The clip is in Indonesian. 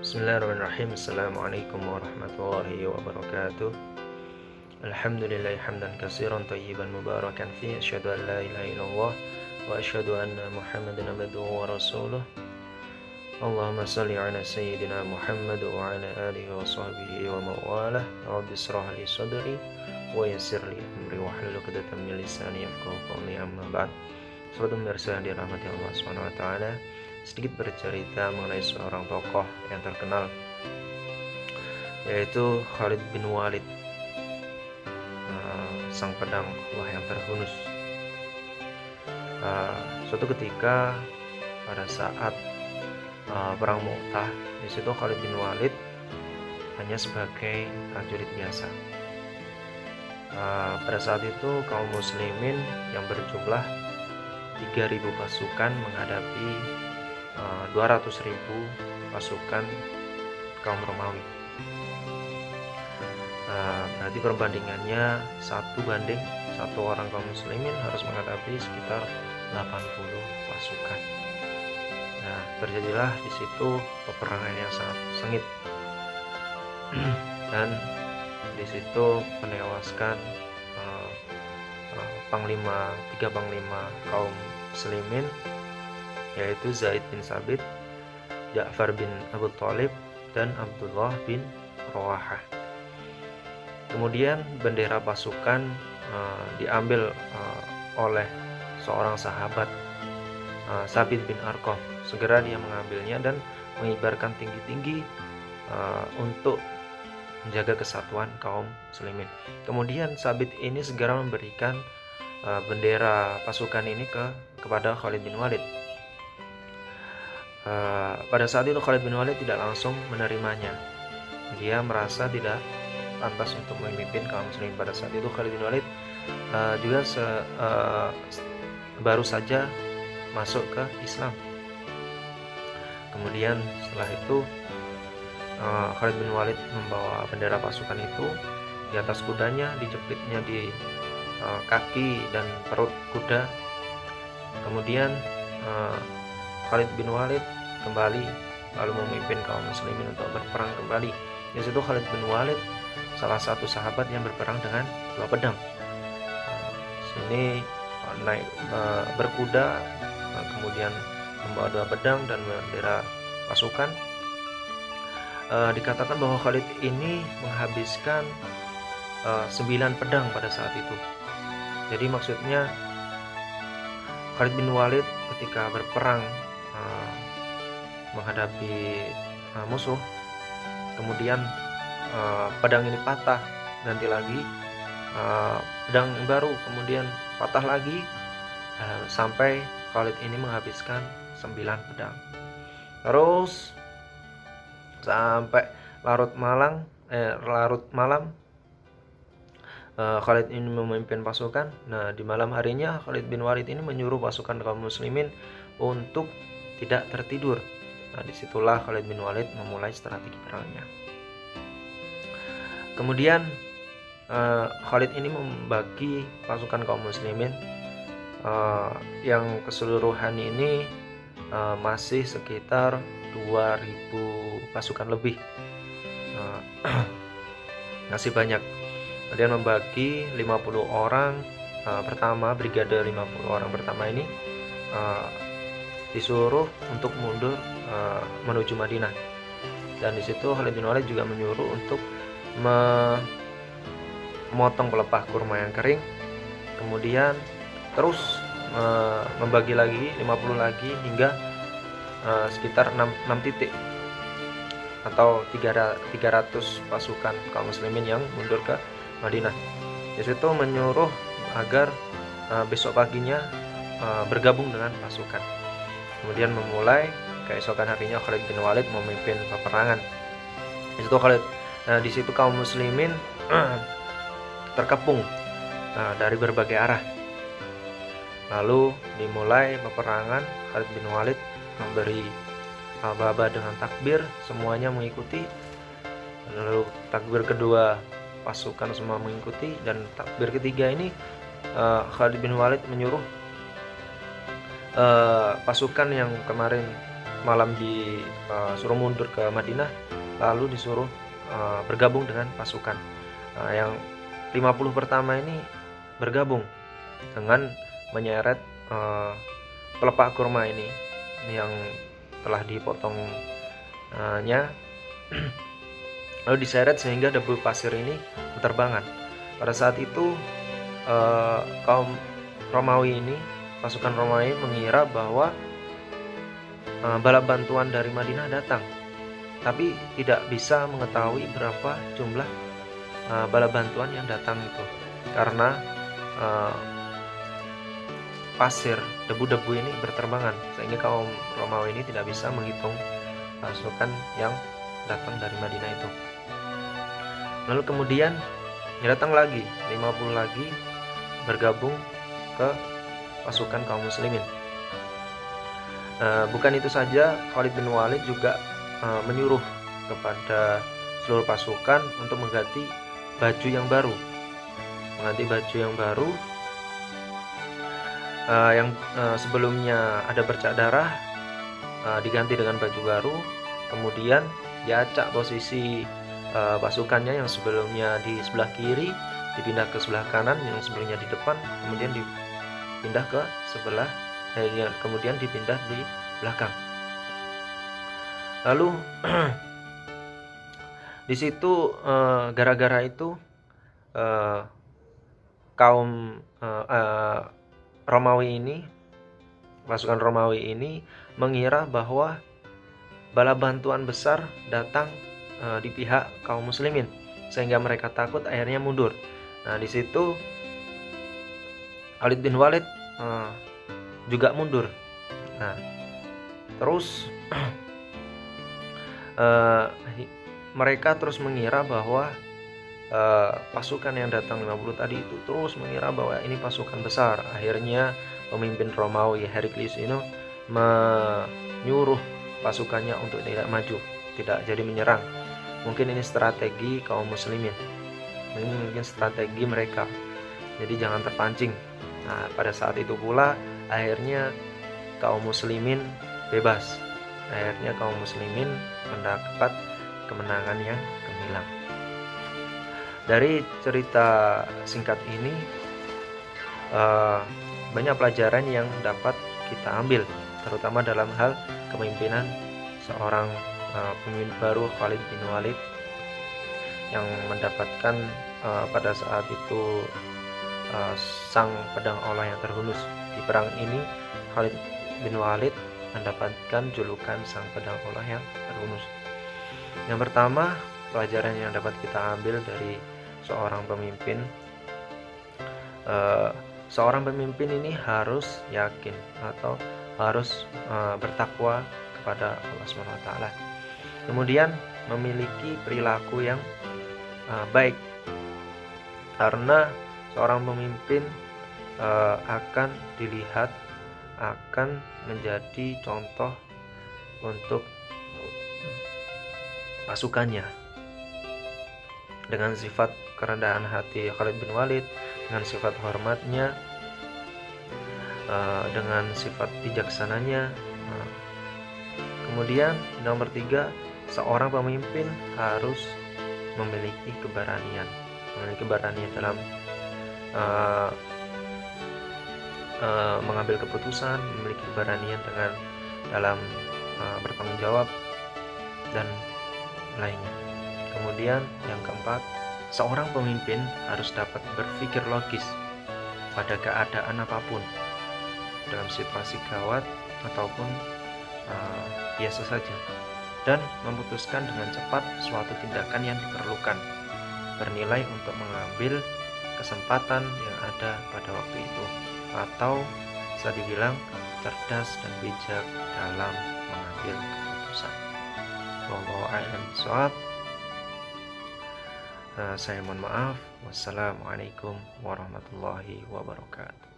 Bismillahirrahmanirrahim. Assalamualaikum warahmatullahi wabarakatuh. Alhamdulillah hamdan katsiran thayyiban mubarakan fi asyhadu an la ilaha illallah wa asyhadu anna Muhammadan abduhu wa rasuluh. Allahumma shalli ala sayyidina Muhammad wa ala alihi wa sahbihi wa mawalah. Rabbi shrah li sadri wa yassir li amri wa hlul 'uqdatam min lisani yafqahu qawli, amma ba'd. Sahabat pemirsa yang dirahmati Allah Subhanahu wa taala, sedikit bercerita mengenai seorang tokoh yang terkenal, yaitu Khalid bin Walid, sang pedang Allah yang terhunus. Suatu ketika pada saat perang Mu'tah, di situ Khalid bin Walid hanya sebagai prajurit biasa. Pada saat itu kaum muslimin yang berjumlah 3.000 pasukan menghadapi 200.000 pasukan kaum Romawi. Berarti perbandingannya 1 orang kaum muslimin harus menghadapi sekitar 80 pasukan. Nah, terjadilah di situ peperangan yang sangat sengit dan di situ menewaskan tiga panglima kaum muslimin, yaitu Zaid bin Sabit, Ja'far bin Abu Thalib, dan Abdullah bin Rawahah. Kemudian bendera pasukan diambil oleh seorang sahabat, Sabit bin Arqam. Segera dia mengambilnya dan mengibarkan tinggi-tinggi untuk menjaga kesatuan kaum muslimin. Kemudian Sabit ini segera memberikan bendera pasukan ini kepada Khalid bin Walid. Pada saat itu Khalid bin Walid tidak langsung menerimanya. Dia merasa tidak pantas untuk memimpin kaum muslimin. Pada saat itu Khalid bin Walid juga baru saja masuk ke Islam. Kemudian setelah itu Khalid bin Walid membawa bendera pasukan itu di atas kudanya, dijepitnya di kaki dan perut kuda. Kemudian Khalid bin Walid kembali lalu memimpin kaum muslimin untuk berperang kembali. Di situ Khalid bin Walid salah satu sahabat yang berperang dengan 2 pedang. Sini naik berkuda, kemudian membawa 2 pedang dan bendera pasukan. Dikatakan bahwa Khalid ini menghabiskan 9 pedang pada saat itu. Jadi maksudnya Khalid bin Walid ketika berperang menghadapi musuh, kemudian pedang ini patah, ganti lagi pedang baru, kemudian patah lagi, sampai Khalid ini menghabiskan 9 pedang. Terus sampai larut malam Khalid ini memimpin pasukan. Nah, di malam harinya Khalid bin Walid ini menyuruh pasukan kaum muslimin untuk tidak tertidur. Nah, disitulah Khalid bin Walid memulai strategi perangnya. Kemudian Khalid ini membagi pasukan kaum muslimin yang keseluruhan ini masih sekitar 2.000 pasukan lebih, masih banyak. Kemudian membagi 50 orang pertama, brigade 50 orang pertama ini disuruh untuk mundur menuju Madinah. Dan di situ Khalid bin Walid juga menyuruh untuk memotong pelepah kurma yang kering. Kemudian terus membagi lagi 50 lagi hingga sekitar 6 titik atau 300 pasukan kaum muslimin yang mundur ke Madinah. Di situ menyuruh agar besok paginya bergabung dengan pasukan. Kemudian memulai keesokan harinya Khalid bin Walid memimpin peperangan. Di situ kaum muslimin terkepung dari berbagai arah. Lalu dimulai peperangan. Khalid bin Walid memberi aba-aba dengan takbir, semuanya mengikuti. Lalu takbir kedua pasukan semua mengikuti, dan takbir ketiga ini Khalid bin Walid menyuruh pasukan yang kemarin malam disuruh mundur ke Madinah, lalu disuruh bergabung dengan pasukan. Yang 50 pertama ini bergabung dengan menyeret pelepah kurma ini yang telah dipotongnya, lalu diseret sehingga debu pasir ini berterbangan. Pada saat itu kaum Romawi ini, pasukan Romawi mengira bahwa bala bantuan dari Madinah datang, tapi tidak bisa mengetahui berapa jumlah bala bantuan yang datang itu, karena pasir, debu-debu ini berterbangan, sehingga kaum Romawi ini tidak bisa menghitung pasukan yang datang dari Madinah itu. Lalu kemudian datang lagi 50 lagi bergabung ke pasukan kaum muslimin. Bukan itu saja, Khalid bin Walid juga menyuruh kepada seluruh pasukan untuk mengganti baju yang baru, yang sebelumnya ada bercak darah, diganti dengan baju baru. Kemudian diacak posisi pasukannya yang sebelumnya di sebelah kiri dipindah ke sebelah kanan, yang sebelumnya di depan kemudian dipindah ke sebelah kemudian dipindah di belakang. Lalu di situ gara-gara itu kaum Romawi ini, pasukan Romawi ini mengira bahwa bala bantuan besar datang di pihak kaum muslimin, sehingga mereka takut, akhirnya mundur. Nah, di situ Khalid bin Walid juga mundur. Nah, terus mereka terus mengira bahwa pasukan yang datang 50 tadi itu terus mengira bahwa ini pasukan besar. Akhirnya pemimpin Romawi Heraklius ini menyuruh pasukannya untuk tidak maju, tidak jadi menyerang. Mungkin ini strategi kaum muslimin, ini mungkin strategi mereka, jadi jangan terpancing. Nah, pada saat itu pula akhirnya kaum muslimin bebas. Akhirnya kaum muslimin mendapat kemenangan yang gemilang. Dari cerita singkat ini banyak pelajaran yang dapat kita ambil, terutama dalam hal kepemimpinan seorang pemimpin baru, Khalid bin Walid, yang mendapatkan pada saat itu sang pedang Allah yang terhunus. Di perang ini Khalid bin Walid mendapatkan julukan sang pedang Allah yang terhunus. Yang pertama, pelajaran yang dapat kita ambil dari seorang pemimpin, seorang pemimpin ini harus yakin atau harus bertakwa kepada Allah SWT. Kemudian memiliki perilaku yang baik, karena seorang pemimpin akan dilihat, akan menjadi contoh untuk pasukannya. Dengan sifat kerendahan hati Khalid bin Walid, dengan sifat hormatnya, dengan sifat bijaksananya. Kemudian nomor 3, seorang pemimpin harus memiliki keberanian dalam mengambil keputusan, memiliki keberanian dalam bertanggung jawab dan lainnya. Kemudian yang keempat, seorang pemimpin harus dapat berpikir logis pada keadaan apapun, dalam situasi gawat ataupun biasa saja, dan memutuskan dengan cepat suatu tindakan yang diperlukan, bernilai untuk mengambil kesempatan yang ada pada waktu itu, atau bisa dibilang cerdas dan bijak dalam mengambil keputusan. Wallahu a'lam bishawab. Saya mohon maaf. Wassalamualaikum warahmatullahi wabarakatuh.